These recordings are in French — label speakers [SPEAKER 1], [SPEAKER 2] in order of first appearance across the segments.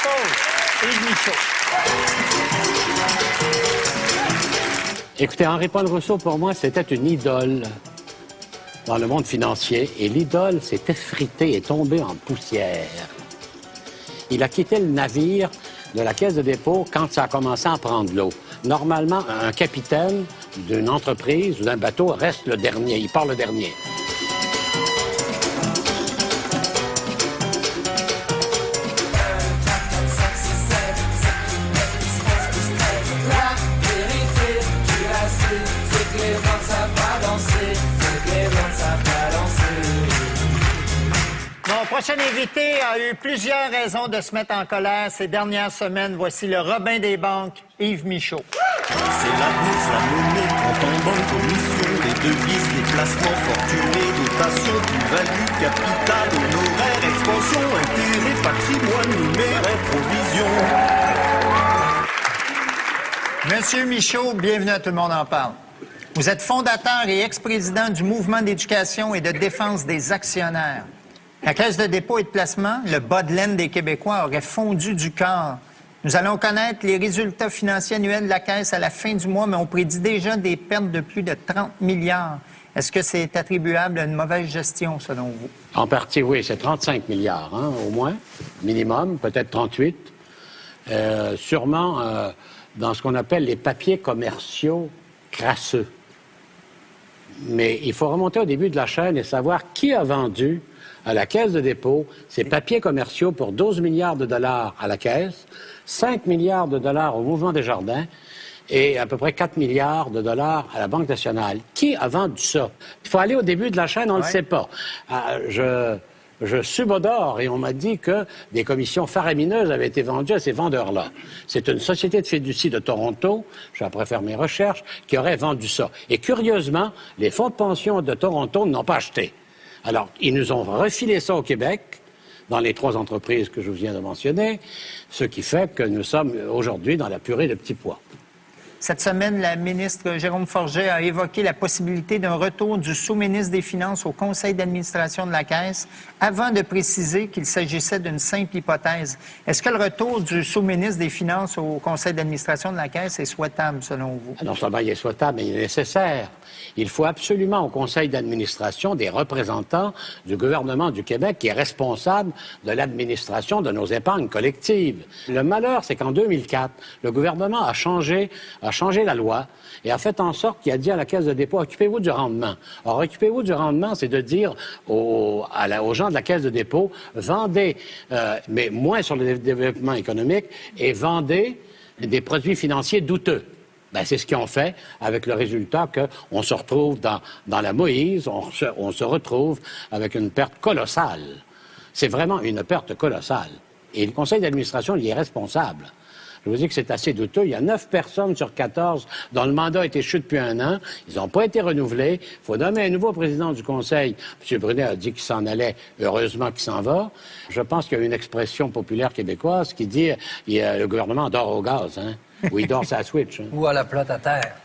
[SPEAKER 1] pause. Yves Michaud.
[SPEAKER 2] Écoutez, Henri-Paul Rousseau, pour moi, c'était une idole dans le monde financier. Et l'idole s'est effritée et tombée en poussière. Il a quitté le navire de la Caisse de dépôt quand ça a commencé à prendre l'eau. Normalement, un capitaine d'une entreprise ou d'un bateau reste le dernier. Il part le dernier.
[SPEAKER 1] Mon prochain invité a eu plusieurs raisons de se mettre en colère ces dernières semaines. Voici le Robin des banques, Yves Michaud.
[SPEAKER 3] C'est la bourse, la monnaie, compte en banque, commission, les devises, les placements fortunés, dotations, plus-value, capital, honoraire, expansion, intérêt, patrimoine, numéraire, provision.
[SPEAKER 1] Monsieur Michaud, bienvenue à Tout le monde en parle. Vous êtes fondateur et ex-président du Mouvement d'éducation et de défense des actionnaires. La Caisse de dépôt et de placement, le bas de laine des Québécois, aurait fondu du corps. Nous allons connaître les résultats financiers annuels de la Caisse à la fin du mois, mais on prédit déjà des pertes de plus de 30 milliards. Est-ce que c'est attribuable à une mauvaise gestion, selon vous?
[SPEAKER 2] En partie, oui, c'est 35 milliards, hein, au moins, minimum, peut-être 38. Sûrement dans ce qu'on appelle les papiers commerciaux crasseux. Mais il faut remonter au début de la chaîne et savoir qui a vendu à la Caisse de dépôt ces papiers commerciaux pour 12 milliards de dollars à la Caisse, 5 milliards de dollars au Mouvement des Jardins et à peu près 4 milliards de dollars à la Banque nationale. Qui a vendu ça? Il faut aller au début de la chaîne, on ne le sait pas. Je subodore et on m'a dit que des commissions faramineuses avaient été vendues à ces vendeurs-là. C'est une société de fiducie de Toronto, je vais après faire mes recherches, qui aurait vendu ça. Et curieusement, les fonds de pension de Toronto n'ont pas acheté. Alors, ils nous ont refilé ça au Québec, dans les 3 entreprises que je viens de mentionner, ce qui fait que nous sommes aujourd'hui dans la purée de petits pois.
[SPEAKER 1] Cette semaine, la ministre Jérôme Forget a évoqué la possibilité d'un retour du sous-ministre des Finances au conseil d'administration de la Caisse, avant de préciser qu'il s'agissait d'une simple hypothèse. Est-ce que le retour du sous-ministre des Finances au conseil d'administration de la Caisse est souhaitable, selon vous?
[SPEAKER 2] Non seulement il est souhaitable, mais il est nécessaire. Il faut absolument au conseil d'administration des représentants du gouvernement du Québec qui est responsable de l'administration de nos épargnes collectives. Le malheur, c'est qu'en 2004, le gouvernement a changé la loi et a fait en sorte qu'il a dit à la Caisse de dépôt, occupez-vous du rendement. Alors, occupez-vous du rendement, c'est de dire aux gens de la Caisse de dépôt, vendez, mais moins sur le développement économique, et vendez des produits financiers douteux. Ben, c'est ce qu'ils ont fait, avec le résultat qu'on se retrouve dans la Moïse, on se retrouve avec une perte colossale. C'est vraiment une perte colossale. Et le conseil d'administration, il est responsable. Je vous dis que c'est assez douteux. Il y a 9 personnes sur 14 dont le mandat a été échu depuis 1 an. Ils n'ont pas été renouvelés. Il faut nommer un nouveau président du conseil. M. Brunet a dit qu'il s'en allait. Heureusement qu'il s'en va. Je pense qu'il y a une expression populaire québécoise qui dit le gouvernement dort au gaz, hein? Ou il dort sa switch. Hein?
[SPEAKER 4] Ou à la flotte à terre.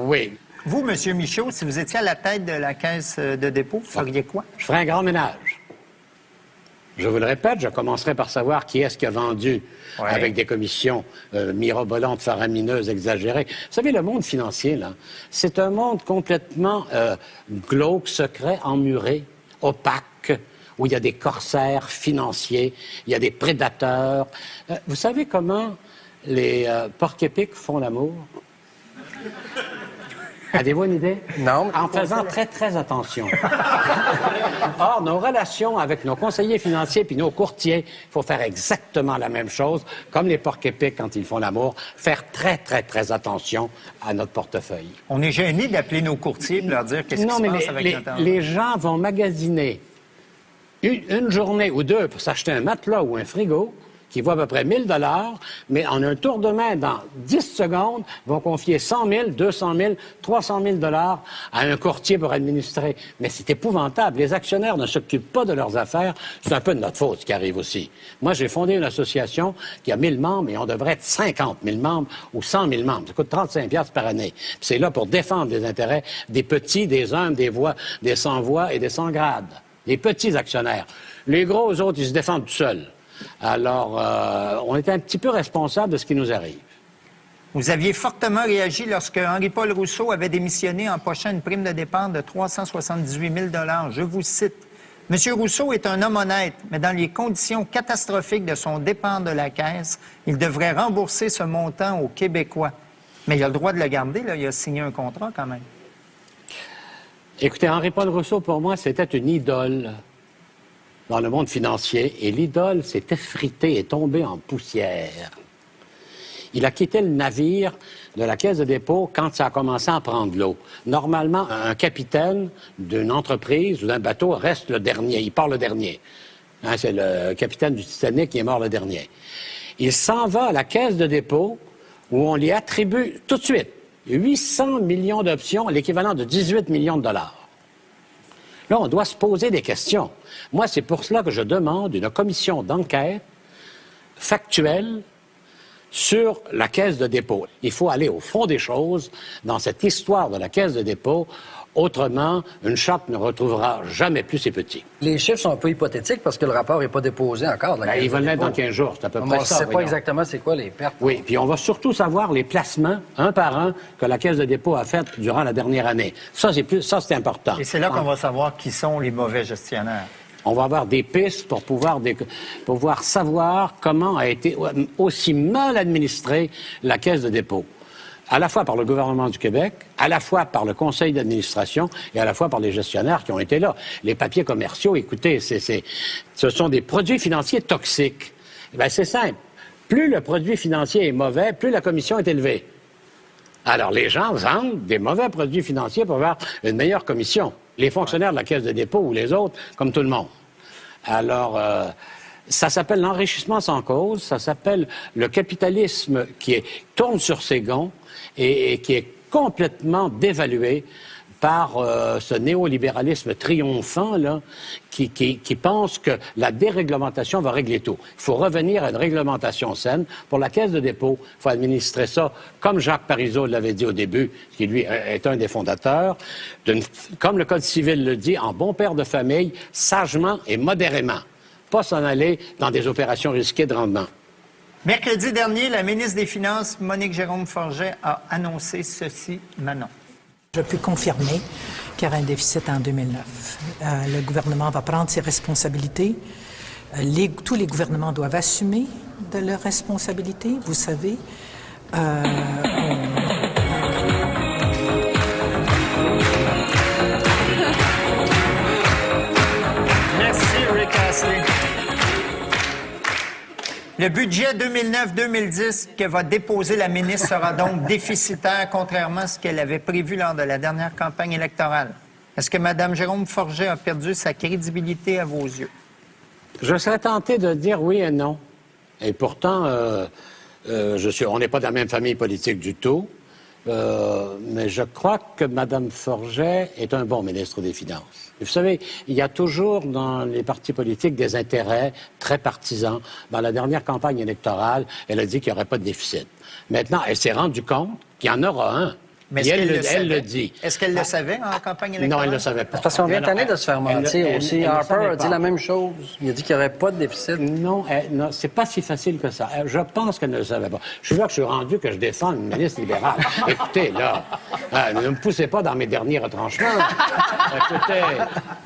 [SPEAKER 2] Oui.
[SPEAKER 1] Vous, M. Michaud, si vous étiez à la tête de la Caisse de dépôt, vous feriez quoi?
[SPEAKER 2] Je ferais un grand ménage. Je vous le répète, je commencerai par savoir qui est-ce qui a vendu avec des commissions mirobolantes, faramineuses, exagérées. Vous savez, le monde financier, là, c'est un monde complètement glauque, secret, emmuré, opaque, où il y a des corsaires financiers, il y a des prédateurs. Vous savez comment les porcs-épics font l'amour? Avez-vous une idée?
[SPEAKER 4] Non.
[SPEAKER 2] En faisant très, très attention. Or, nos relations avec nos conseillers financiers puis nos courtiers, il faut faire exactement la même chose, comme les porcs-épics quand ils font l'amour, faire très, très, très attention à notre portefeuille.
[SPEAKER 1] On est gêné d'appeler nos courtiers et leur dire qu'est-ce qui se passe avec notre argent.
[SPEAKER 2] Les gens vont magasiner une journée ou 2 pour s'acheter un matelas ou un frigo qui vaut à peu près 1 000 $, mais en un tour de main, dans 10 secondes, vont confier 100 000, 200 000, 300 000 $ à un courtier pour administrer. Mais c'est épouvantable. Les actionnaires ne s'occupent pas de leurs affaires. C'est un peu de notre faute ce qui arrive aussi. Moi, j'ai fondé une association qui a 1000 membres et on devrait être 50 000 membres ou 100 000 membres. Ça coûte 35 $ par année. Puis c'est là pour défendre les intérêts des petits, des humbles, des sans voix et des sans grades. des petits actionnaires. Les gros, eux autres, ils se défendent tout seuls. Alors, on est un petit peu responsable de ce qui nous arrive.
[SPEAKER 1] Vous aviez fortement réagi lorsque Henri-Paul Rousseau avait démissionné empochant une prime de départ de 378 000 $. Je vous cite. « M. Rousseau est un homme honnête, mais dans les conditions catastrophiques de son départ de la Caisse, il devrait rembourser ce montant aux Québécois. » Mais il a le droit de le garder, là. Il a signé un contrat quand même.
[SPEAKER 2] Écoutez, Henri-Paul Rousseau, pour moi, c'était une idole dans le monde financier. Et l'idole s'est effritée et tombée en poussière. Il a quitté le navire de la Caisse de dépôt quand ça a commencé à prendre l'eau. Normalement, un capitaine d'une entreprise ou d'un bateau reste le dernier. Il part le dernier. Hein, c'est le capitaine du Titanic qui est mort le dernier. Il s'en va à la Caisse de dépôt où on lui attribue tout de suite 800 millions d'options, l'équivalent de 18 millions de dollars. Là, on doit se poser des questions. Moi, c'est pour cela que je demande une commission d'enquête factuelle sur la Caisse de dépôt. Il faut aller au fond des choses dans cette histoire de la Caisse de dépôt. Autrement, une chape ne retrouvera jamais plus ses petits.
[SPEAKER 4] Les chiffres sont un peu hypothétiques parce que le rapport n'est pas déposé encore.
[SPEAKER 2] Ils vont le mettre dans 15 jours, c'est à peu près ça.
[SPEAKER 4] On ne sait pas exactement c'est quoi les pertes.
[SPEAKER 2] Oui, puis on va surtout savoir les placements, un par un, que la Caisse de dépôt a fait durant la dernière année. Ça, c'est important.
[SPEAKER 1] Et c'est là qu'on va savoir qui sont les mauvais gestionnaires.
[SPEAKER 2] On va avoir des pistes pour pouvoir savoir comment a été aussi mal administrée la Caisse de dépôt. À la fois par le gouvernement du Québec, à la fois par le conseil d'administration et à la fois par les gestionnaires qui ont été là. Les papiers commerciaux, écoutez, ce sont des produits financiers toxiques. Bien, c'est simple. Plus le produit financier est mauvais, plus la commission est élevée. Alors, les gens vendent des mauvais produits financiers pour avoir une meilleure commission. Les fonctionnaires de la Caisse de dépôt ou les autres, comme tout le monde. Alors, ça s'appelle l'enrichissement sans cause, ça s'appelle le capitalisme qui tourne sur ses gonds et qui est complètement dévalué par ce néolibéralisme triomphant là, qui pense que la déréglementation va régler tout. Il faut revenir à une réglementation saine. Pour la Caisse de dépôt, il faut administrer ça, comme Jacques Parizeau l'avait dit au début, qui lui est un des fondateurs, comme le Code civil le dit, en bon père de famille, sagement et modérément. Pas s'en aller dans des opérations risquées de rendement.
[SPEAKER 1] Mercredi dernier, la ministre des Finances, Monique Jérôme-Forget, a annoncé ceci. Manon.
[SPEAKER 5] Je peux confirmer qu'il y aura un déficit en 2009. Le gouvernement va prendre ses responsabilités. Tous les gouvernements doivent assumer de leurs responsabilités. Vous savez,
[SPEAKER 1] Merci, Rick Astley. Le budget 2009-2010 que va déposer la ministre sera donc déficitaire, contrairement à ce qu'elle avait prévu lors de la dernière campagne électorale. Est-ce que Mme Jérôme-Forget a perdu sa crédibilité à vos yeux?
[SPEAKER 2] Je serais tenté de dire oui et non. Et pourtant, on n'est pas dans la même famille politique du tout. Mais je crois que Mme Forget est un bon ministre des Finances. Vous savez, il y a toujours dans les partis politiques des intérêts très partisans. Dans la dernière campagne électorale, elle a dit qu'il n'y aurait pas de déficit. Maintenant, elle s'est rendue compte qu'il y en aura un.
[SPEAKER 1] Mais
[SPEAKER 2] et elle le dit.
[SPEAKER 1] Est-ce qu'elle le savait en campagne électorale?
[SPEAKER 2] Non, elle ne le savait pas.
[SPEAKER 4] Parce qu'on vient tanné de se faire mentir aussi. Harper a dit la même chose. Il a dit qu'il n'y aurait pas de déficit.
[SPEAKER 2] Non, c'est pas si facile que ça. Je pense qu'elle ne le savait pas. Je suis là que je suis rendu que je défends une ministre libérale. Écoutez, là, ne me poussez pas dans mes derniers retranchements. Écoutez,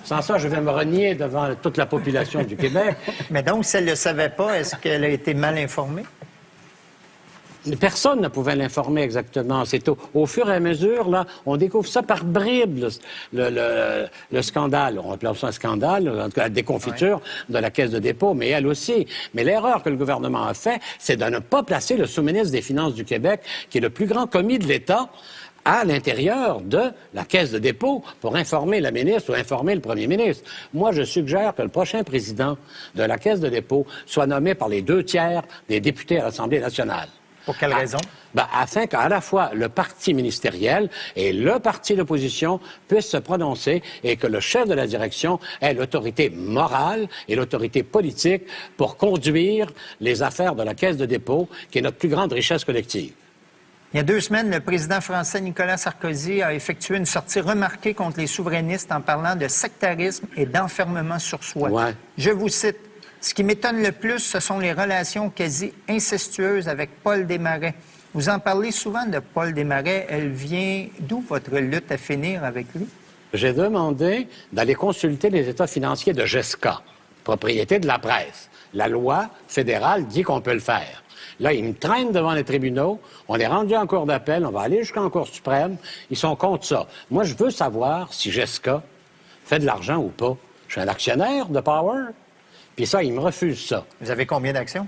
[SPEAKER 2] sans ça, je vais me renier devant toute la population du Québec.
[SPEAKER 1] Mais donc, si elle ne le savait pas, est-ce qu'elle a été mal informée?
[SPEAKER 2] Personne ne pouvait l'informer exactement. C'est au fur et à mesure, là, on découvre ça par bribes, le scandale. On appelle ça un scandale, en tout cas la déconfiture de la Caisse de dépôt, mais elle aussi. Mais l'erreur que le gouvernement a fait, c'est de ne pas placer le sous-ministre des Finances du Québec, qui est le plus grand commis de l'État, à l'intérieur de la Caisse de dépôt pour informer la ministre ou informer le premier ministre. Moi, je suggère que le prochain président de la Caisse de dépôt soit nommé par les 2/3 des députés à l'Assemblée nationale.
[SPEAKER 1] Pour quelle raison?
[SPEAKER 2] Afin qu'à la fois le parti ministériel et le parti d'opposition puissent se prononcer et que le chef de la direction ait l'autorité morale et l'autorité politique pour conduire les affaires de la Caisse de dépôt, qui est notre plus grande richesse collective.
[SPEAKER 1] Il y a 2 semaines, le président français Nicolas Sarkozy a effectué une sortie remarquée contre les souverainistes en parlant de sectarisme et d'enfermement sur soi.
[SPEAKER 2] Ouais.
[SPEAKER 1] Je vous cite. « Ce qui m'étonne le plus, ce sont les relations quasi incestueuses avec Paul Desmarais. Vous en parlez souvent de Paul Desmarais. Elle vient d'où votre lutte à finir avec lui? »
[SPEAKER 2] J'ai demandé d'aller consulter les états financiers de GESCA, propriété de la presse. La loi fédérale dit qu'on peut le faire. Là, ils me traînent devant les tribunaux. On est rendu en cour d'appel. On va aller jusqu'en Cour suprême. Ils sont contre ça. Moi, je veux savoir si GESCA fait de l'argent ou pas. Je suis un actionnaire de Power. Puis ça, ils me refusent ça.
[SPEAKER 1] Vous avez combien d'actions?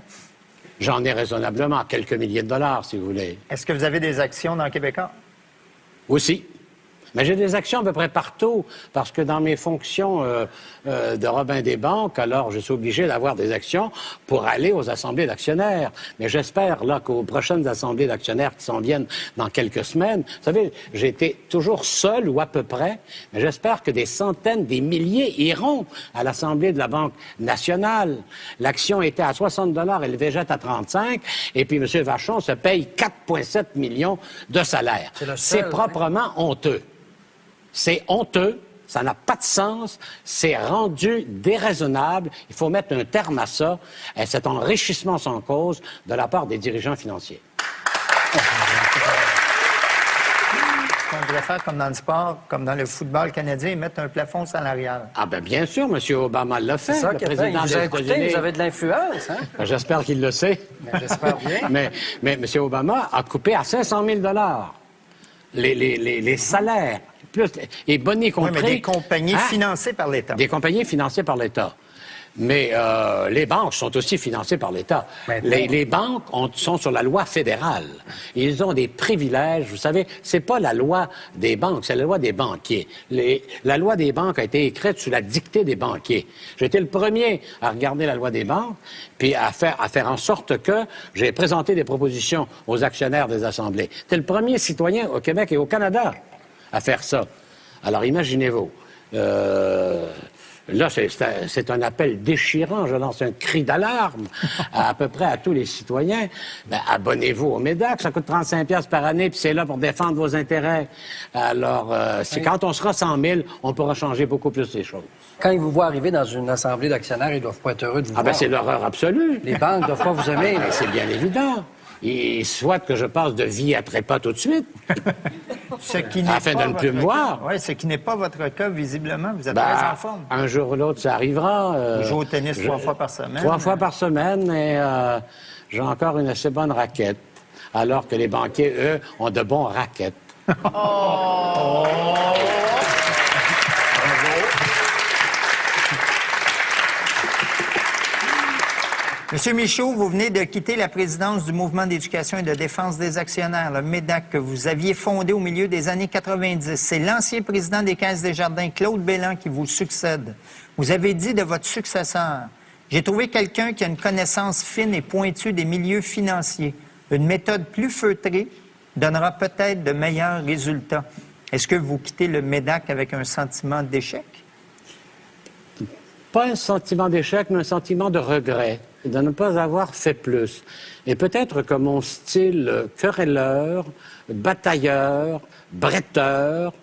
[SPEAKER 2] J'en ai raisonnablement quelques milliers de dollars, si vous voulez.
[SPEAKER 1] Est-ce que vous avez des actions dans Québécois?
[SPEAKER 2] Aussi. Mais j'ai des actions à peu près partout, parce que dans mes fonctions de Robin des banques, alors je suis obligé d'avoir des actions pour aller aux assemblées d'actionnaires. Mais j'espère, là, qu'aux prochaines assemblées d'actionnaires qui s'en viennent dans quelques semaines, vous savez, j'ai été toujours seul ou à peu près, mais j'espère que des centaines, des milliers iront à l'Assemblée de la Banque nationale. L'action était à 60 $, elle végète à 35, et puis M. Vachon se paye 4,7 millions de salaire. C'est proprement honteux. C'est honteux, ça n'a pas de sens, c'est rendu déraisonnable. Il faut mettre un terme à ça. Et cet enrichissement sans cause de la part des dirigeants financiers.
[SPEAKER 1] On devrait faire comme dans le sport, comme dans le football canadien, et mettre un plafond salarial.
[SPEAKER 2] Ah ben bien sûr, M. Obama l'a fait.
[SPEAKER 4] C'est ça
[SPEAKER 2] le
[SPEAKER 4] qu'il a fait.
[SPEAKER 2] président
[SPEAKER 4] Il vous a
[SPEAKER 2] des
[SPEAKER 4] écouté,
[SPEAKER 2] États-Unis.
[SPEAKER 4] vous avez de l'influence, hein?
[SPEAKER 2] J'espère qu'il le sait.
[SPEAKER 4] J'espère bien.
[SPEAKER 2] mais M. Obama a coupé à 500 000 $ les salaires. Plus, et boni compris.
[SPEAKER 1] Oui, mais des compagnies financées par l'État.
[SPEAKER 2] Des compagnies financées par l'État. Mais les banques sont aussi financées par l'État. Les banques sont sur la loi fédérale. Ils ont des privilèges. Vous savez, c'est pas la loi des banques, c'est la loi des banquiers. La loi des banques a été écrite sous la dictée des banquiers. J'ai été le premier à regarder la loi des banques, puis à faire en sorte que j'ai présenté des propositions aux actionnaires des assemblées. J'étais le premier citoyen au Québec et au Canada à faire ça. Alors, imaginez-vous. Là, c'est un appel déchirant. Je lance un cri d'alarme à peu près à tous les citoyens. Ben, abonnez-vous au MEDAC. Ça coûte 35 $ par année, puis c'est là pour défendre vos intérêts. Alors, quand on sera 100 000, on pourra changer beaucoup plus les choses.
[SPEAKER 4] Quand ils vous voient arriver dans une assemblée d'actionnaires, ils doivent pas être heureux de vous voir.
[SPEAKER 2] Ah ben, c'est l'horreur absolue.
[SPEAKER 4] Les banques ne doivent pas vous aimer.
[SPEAKER 2] Mais c'est bien évident. Ils souhaitent que je passe de vie à trépas tout de suite. Afin de ne plus me voir.
[SPEAKER 1] Oui, ce qui n'est pas votre cas, visiblement. Vous êtes
[SPEAKER 2] Ben,
[SPEAKER 1] très en forme.
[SPEAKER 2] Un jour ou l'autre, ça arrivera.
[SPEAKER 1] Vous jouez au tennis 3 fois par semaine.
[SPEAKER 2] 3 fois par semaine, et j'ai encore une assez bonne raquette. Alors que les banquiers, eux, ont de bons raquettes.
[SPEAKER 1] Monsieur Michaud, vous venez de quitter la présidence du Mouvement d'éducation et de défense des actionnaires, le MEDAC, que vous aviez fondé au milieu des années 90. C'est l'ancien président des Caisses des Jardins, Claude Bélan, qui vous succède. Vous avez dit de votre successeur: « J'ai trouvé quelqu'un qui a une connaissance fine et pointue des milieux financiers. Une méthode plus feutrée donnera peut-être de meilleurs résultats. » Est-ce que vous quittez le MEDAC avec un sentiment d'échec?
[SPEAKER 2] Pas un sentiment d'échec, mais un sentiment de regret, de ne pas avoir fait plus. Et peut-être que mon style querelleur, batailleur, bretteur,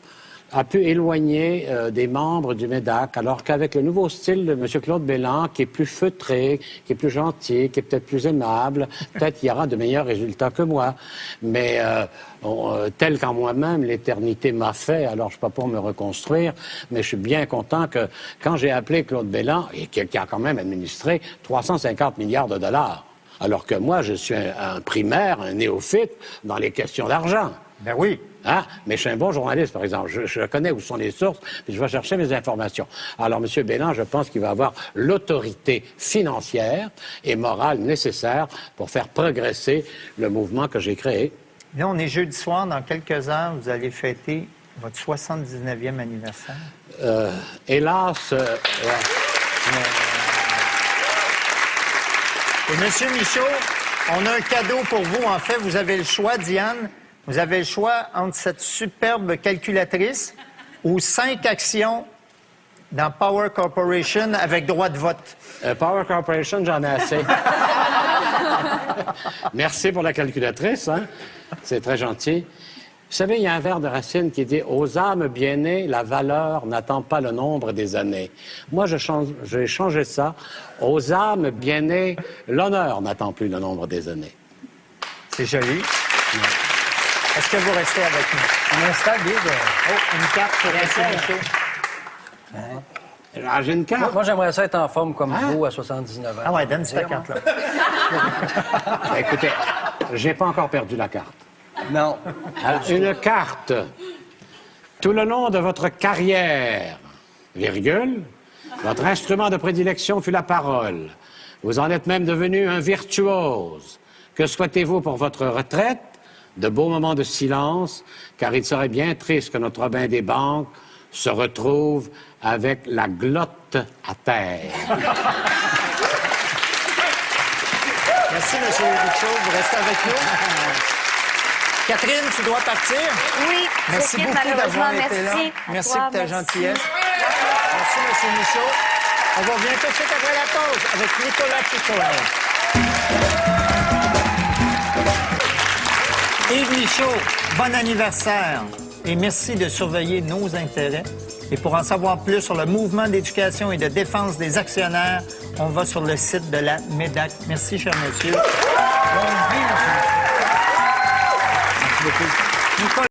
[SPEAKER 2] a pu éloigner des membres du MEDAC, alors qu'avec le nouveau style de M. Claude Bélan, qui est plus feutré, qui est plus gentil, qui est peut-être plus aimable, peut-être il y aura de meilleurs résultats que moi. Mais tel qu'en moi-même l'éternité m'a fait, alors je ne suis pas pour me reconstruire, mais je suis bien content que quand j'ai appelé Claude Bélan, et qui a quand même administré 350 milliards de dollars, alors que moi je suis un primaire, un néophyte dans les questions d'argent.
[SPEAKER 1] Ben oui.
[SPEAKER 2] Hein? Mais je suis un bon journaliste, par exemple. Je connais où sont les sources, puis je vais chercher mes informations. Alors, M. Bélan, je pense qu'il va avoir l'autorité financière et morale nécessaire pour faire progresser le mouvement que j'ai créé.
[SPEAKER 1] Là, on est jeudi soir. Dans quelques heures, vous allez fêter votre 79e anniversaire.
[SPEAKER 2] Hélas...
[SPEAKER 1] Et M. Michaud, on a un cadeau pour vous. En fait, vous avez le choix, Diane. Vous avez le choix entre cette superbe calculatrice ou 5 actions dans Power Corporation avec droit de vote.
[SPEAKER 2] Power Corporation, j'en ai assez. Merci pour la calculatrice, hein? C'est très gentil. Vous savez, il y a un vers de Racine qui dit « Aux âmes bien nées, la valeur n'attend pas le nombre des années. » Moi, j'ai changé ça. « Aux âmes bien nées, l'honneur n'attend plus le nombre des années. »
[SPEAKER 1] C'est joli. Est-ce que vous restez avec nous?
[SPEAKER 4] On installe des...
[SPEAKER 1] Oh, une carte pour rester, Michaud.
[SPEAKER 2] Ah, j'ai une carte.
[SPEAKER 4] Moi, j'aimerais ça être en forme comme vous à 79 ans.
[SPEAKER 1] Ah ouais, donne cette carte-là.
[SPEAKER 2] Ben, écoutez, j'ai pas encore perdu la carte.
[SPEAKER 4] Non.
[SPEAKER 2] Alors, une carte. Tout le long de votre carrière, virgule, votre instrument de prédilection fut la parole. Vous en êtes même devenu un virtuose. Que souhaitez-vous pour votre retraite? De beaux moments de silence, car il serait bien triste que notre Robin des banques se retrouve avec la glotte à terre.
[SPEAKER 1] Merci, M. Richaud. Vous restez avec nous. Catherine, tu dois partir.
[SPEAKER 6] Oui,
[SPEAKER 1] Merci
[SPEAKER 6] je quitte
[SPEAKER 1] beaucoup d'avoir
[SPEAKER 6] malheureusement.
[SPEAKER 1] été là.
[SPEAKER 6] Merci.
[SPEAKER 1] Merci pour ta gentillesse. Merci, M. Michaud. On va revenir tout de suite après la pause avec Nicolas Piccolo. Yves Michaud, bon anniversaire et merci de surveiller nos intérêts. Et pour en savoir plus sur le mouvement d'éducation et de défense des actionnaires, on va sur le site de la MEDAC. Merci, cher monsieur. Bonne vie, monsieur. Merci beaucoup. Nicolas.